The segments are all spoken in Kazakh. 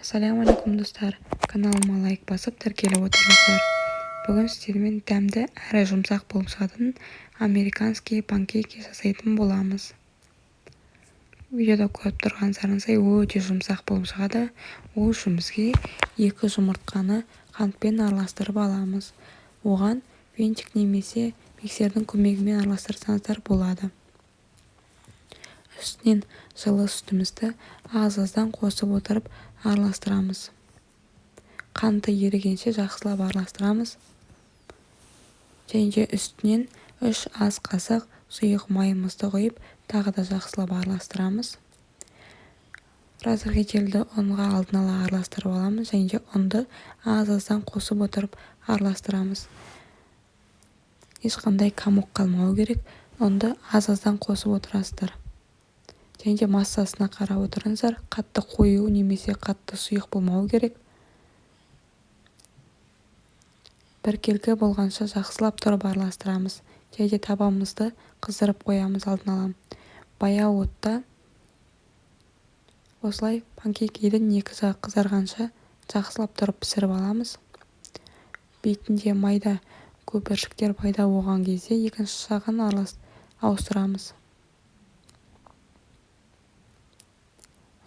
Ассалаумағалейкум достар, каналыма лайк басып тіркеліп отырыңыздар. Бүгін сіздермен дәмді әрі жұмсақ болып шығатын американский панкейки жасайтын боламыз. Видеода көріп тұрғандарыңыздай өте жұмсақ болып шығады. Ол үшін бізге 2 жұмыртқаны қантпен араластырып аламыз. Оған венчик немесе миксердің көмегімен араластырсаңыздар болады. Үстінен жылы сүтімізді аз-аздан қосып отырып араластырамыз. Қанты ерігенше жақсылап араластырамыз. Және үстінен 3 ас қасық сұйық майымызды құйып, тағы да жақсылап араластырамыз. Разрыхлителді ұнға алдын ала араластырып аламыз және ұнды аз-аздан қосып отырып араластырамыз. Ешқандай комок қалмауы керек. Ұнды аз-аздан қосып отырасыздар. Және массасына қарап отырыңыздар, қатты қою немесе қатты сұйық болмауы керек. Біркелкі болғанша жақсылап тұрып араластырамыз. Және табамызды қыздырып қоямыз алдын ала. Баяу отта осылай панкейкидің 2 жағы қызарғанша жақсылап тұрып пісіріп аламыз. Бетінде майда көпіршіктер пайда болған кезде екінші жағын ауыстырамыз.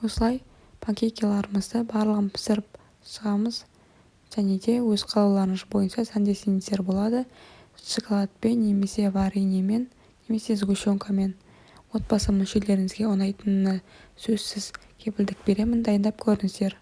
Осылай панкейкиларымызды барлығын пісіріп шығамыз. Және де өз қалауларыңыз бойынша сәндесеңіздер болады. Шоколадпен немесе вареньемен немесе сгущенкамен. Отбасы мүшелеріңізге ұнайтынына сөзсіз кепілдік беремін. Дайындап көріңіздер.